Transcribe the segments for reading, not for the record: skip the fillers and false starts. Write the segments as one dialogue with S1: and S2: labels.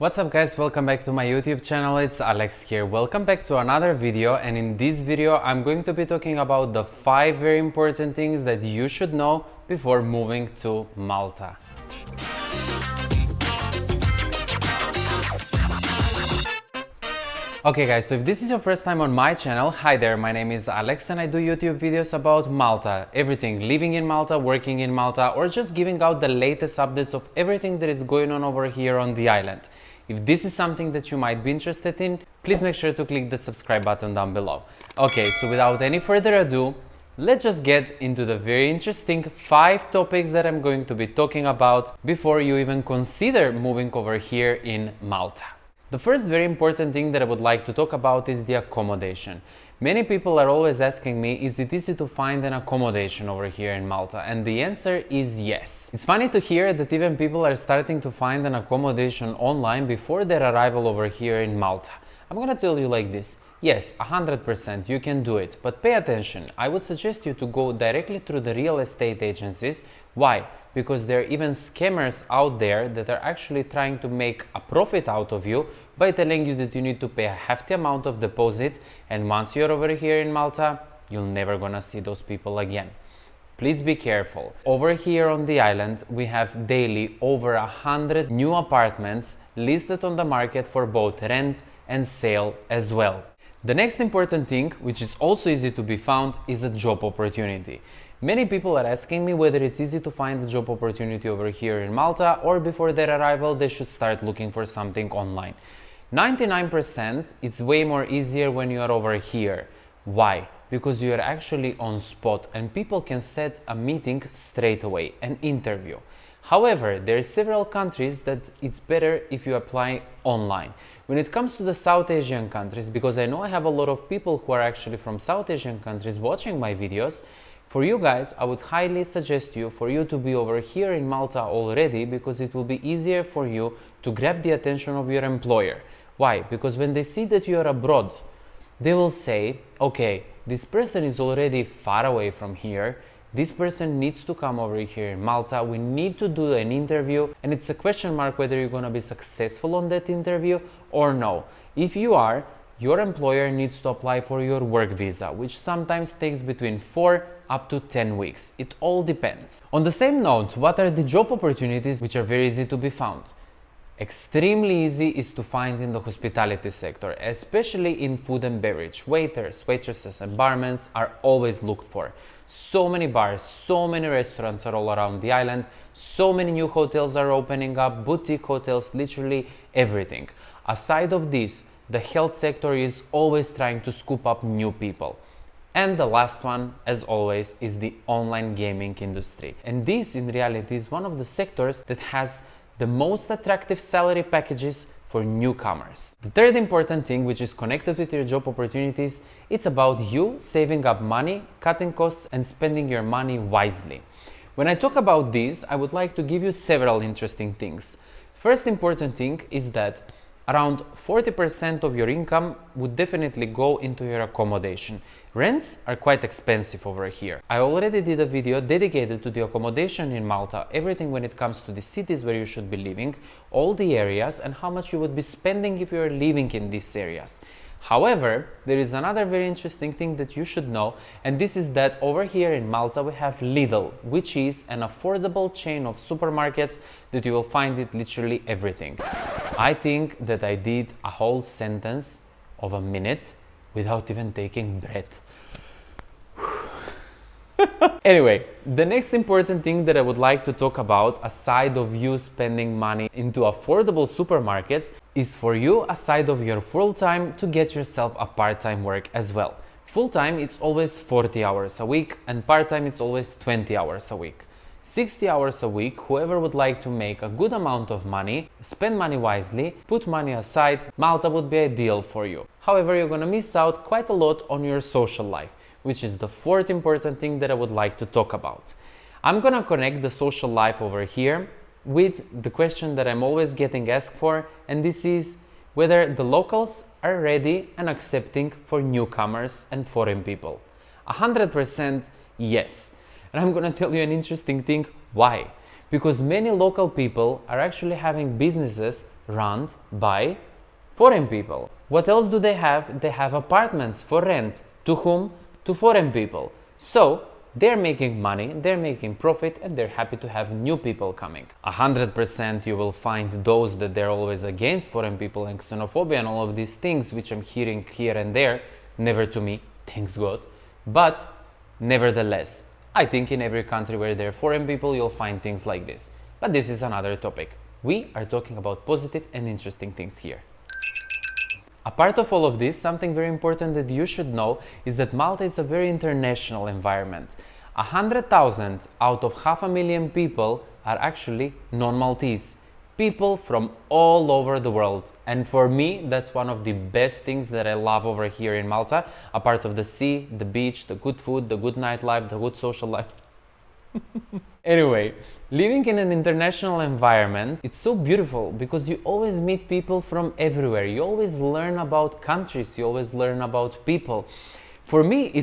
S1: What's up guys, welcome back to my YouTube channel. It's Alex here. Welcome back to another video, and in this video I'm going to be talking about the 5 very important things that you should know before moving to Malta. Okay guys, so if this is your first time on my channel, hi there, my name is Alex and I do YouTube videos about Malta. Everything living in Malta, working in Malta, or just giving out the latest updates of everything that is going on over here on the island. If this is something that you might be interested in, please make sure to click the subscribe button down below. Okay, so without any further ado, let's just get into the very interesting 5 topics that I'm going to be talking about before you even consider moving over here in Malta. The first very important thing that I would like to talk about is the accommodation. Many people are always asking me, is it easy to find an accommodation over here in Malta? And the answer is yes. It's funny to hear that even people are starting to find an accommodation online before their arrival over here in Malta. I'm gonna tell you like this. Yes, 100% you can do it, but pay attention. I would suggest you to go directly through the real estate agencies. Why? Because there are even scammers out there that are actually trying to make a profit out of you by telling you that you need to pay a hefty amount of deposit, and once you're over here in Malta, you're never gonna see those people again. Please be careful. Over here on the island, we have daily over 100 new apartments listed on the market for both rent and sale as well. The next important thing, which is also easy to be found, is a job opportunity. Many people are asking me whether it's easy to find a job opportunity over here in Malta, or before their arrival they should start looking for something online. 99% it's way more easier when you are over here. Why? Because you are actually on spot and people can set a meeting straight away, an interview. However, there are several countries that it's better if you apply online. When it comes to the South Asian countries, because I know I have a lot of people who are actually from South Asian countries watching my videos, for you guys, I would highly suggest for you to be over here in Malta already, because it will be easier for you to grab the attention of your employer. Why? Because when they see that you are abroad, they will say, okay, this person is already far away from here. This person needs to come over here in Malta. We need to do an interview, and it's a question mark whether you're going to be successful on that interview or no. If you are, your employer needs to apply for your work visa, which sometimes takes between 4 up to 10 weeks. It all depends. On the same note, what are the job opportunities which are very easy to be found? Extremely easy is to find in the hospitality sector, especially in food and beverage. Waiters, waitresses and barmaids are always looked for. So many bars, so many restaurants are all around the island, so many new hotels are opening up, boutique hotels, literally everything. Aside of this, the health sector is always trying to scoop up new people. And the last one, as always, is the online gaming industry. And this in reality is one of the sectors that has the most attractive salary packages for newcomers. The third important thing, which is connected with your job opportunities, it's about you saving up money, cutting costs and spending your money wisely. When I talk about this, I would like to give you several interesting things. First important thing is that around 40% of your income would definitely go into your accommodation. Rents are quite expensive over here. I already did a video dedicated to the accommodation in Malta, everything when it comes to the cities where you should be living, all the areas, and how much you would be spending if you are living in these areas. However, there is another very interesting thing that you should know, and this is that over here in Malta we have Lidl, which is an affordable chain of supermarkets that you will find it literally everything. I think that I did a whole sentence of a minute without even taking breath. Anyway, the next important thing that I would like to talk about, aside of you spending money into affordable supermarkets, is for you, aside of your full-time, to get yourself a part-time work as well. Full-time, it's always 40 hours a week, and part-time, it's always 20 hours a week. 60 hours a week, whoever would like to make a good amount of money, spend money wisely, put money aside, Malta would be ideal for you. However, you're gonna miss out quite a lot on your social life, which is the fourth important thing that I would like to talk about. I'm gonna connect the social life over here with the question that I'm always getting asked for, and this is whether the locals are ready and accepting for newcomers and foreign people. 100% yes. And I'm gonna tell you an interesting thing. Why? Because many local people are actually having businesses run by foreign people. What else do they have? They have apartments for rent. To whom? To foreign people. So they're making money, they're making profit, and they're happy to have new people coming. 100% you will find those that they're always against foreign people and xenophobia and all of these things which I'm hearing here and there. Never to me, thanks God. But nevertheless, I think in every country where there are foreign people, you'll find things like this. But this is another topic. We are talking about positive and interesting things here. A part of all of this, something very important that you should know is that Malta is a very international environment. 100,000 out of 500,000 people are actually non-Maltese. People from all over the world. And for me, that's one of the best things that I love over here in Malta. A part of the sea, the beach, the good food, the good nightlife, the good social life. Anyway, living in an international environment, it's so beautiful because you always meet people from everywhere. You always learn about countries, you always learn about people. For me,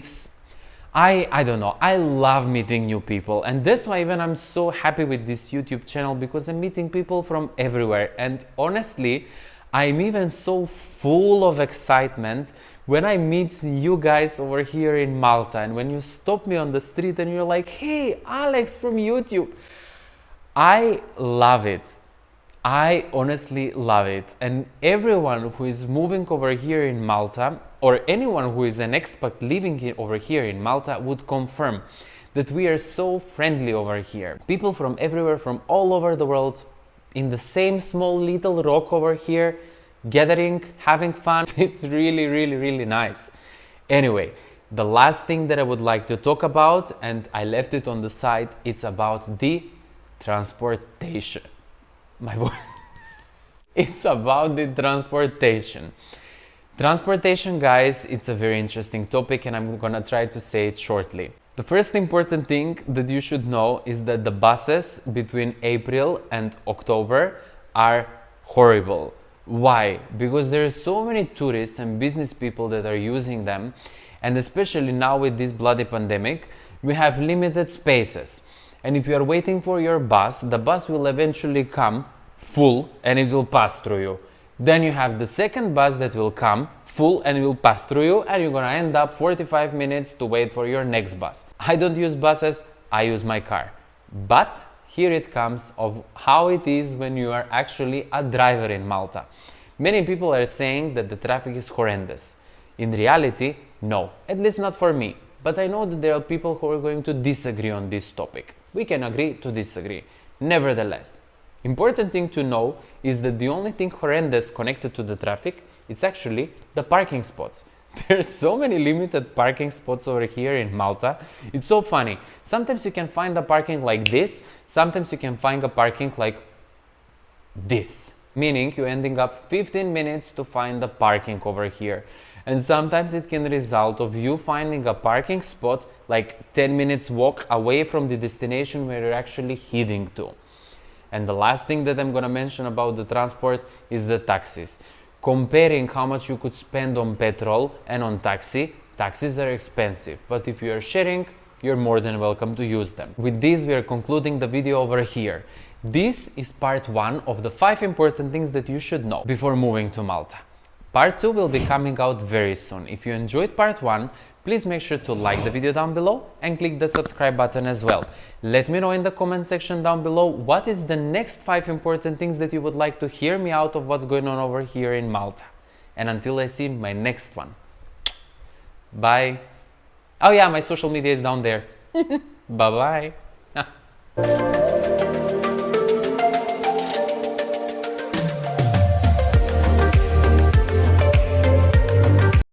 S1: I don't know, I love meeting new people, and that's why even I'm so happy with this YouTube channel, because I'm meeting people from everywhere. And honestly, I'm even so full of excitement when I meet you guys over here in Malta, and when you stop me on the street and you're like, hey, Alex from YouTube. I love it. I honestly love it. And everyone who is moving over here in Malta, or anyone who is an expat living here, over here in Malta, would confirm that we are so friendly over here. People from everywhere, from all over the world, in the same small little rock over here, gathering, having fun. It's really, really, really nice. Anyway, the last thing that I would like to talk about, and I left it on the side, it's about the transportation. My voice. It's about the transportation. Transportation, guys, it's a very interesting topic, and I'm gonna try to say it shortly. The first important thing that you should know is that the buses between April and October are horrible. Why? Because there are so many tourists and business people that are using them, and especially now with this bloody pandemic, we have limited spaces. And if you are waiting for your bus, the bus will eventually come full and it will pass through you. Then you have the second bus that will come full and it will pass through you, and you're gonna end up 45 minutes to wait for your next bus. I don't use buses, I use my car. But here it comes of how it is when you are actually a driver in Malta. Many people are saying that the traffic is horrendous. In reality, no, at least not for me. But I know that there are people who are going to disagree on this topic. We can agree to disagree. Nevertheless, important thing to know is that the only thing horrendous connected to the traffic, it's actually the parking spots. There are so many limited parking spots over here in Malta. It's so funny. Sometimes you can find a parking like this, sometimes you can find a parking like this. Meaning you're ending up 15 minutes to find the parking over here. And sometimes it can result of you finding a parking spot like 10 minutes walk away from the destination where you're actually heading to. And the last thing that I'm gonna mention about the transport is the taxis. Comparing how much you could spend on petrol and on taxis are expensive, but if you are sharing, you're more than welcome to use them. With this, we are concluding the video over here. This is part 1 of the 5 important things that you should know before moving to Malta. Part 2 will be coming out very soon. If you enjoyed part 1, please make sure to like the video down below and click the subscribe button as well. Let me know in the comment section down below what is the next 5 important things that you would like to hear me out of what's going on over here in Malta. And until I see my next one. Bye. Oh yeah, my social media is down there. Bye-bye.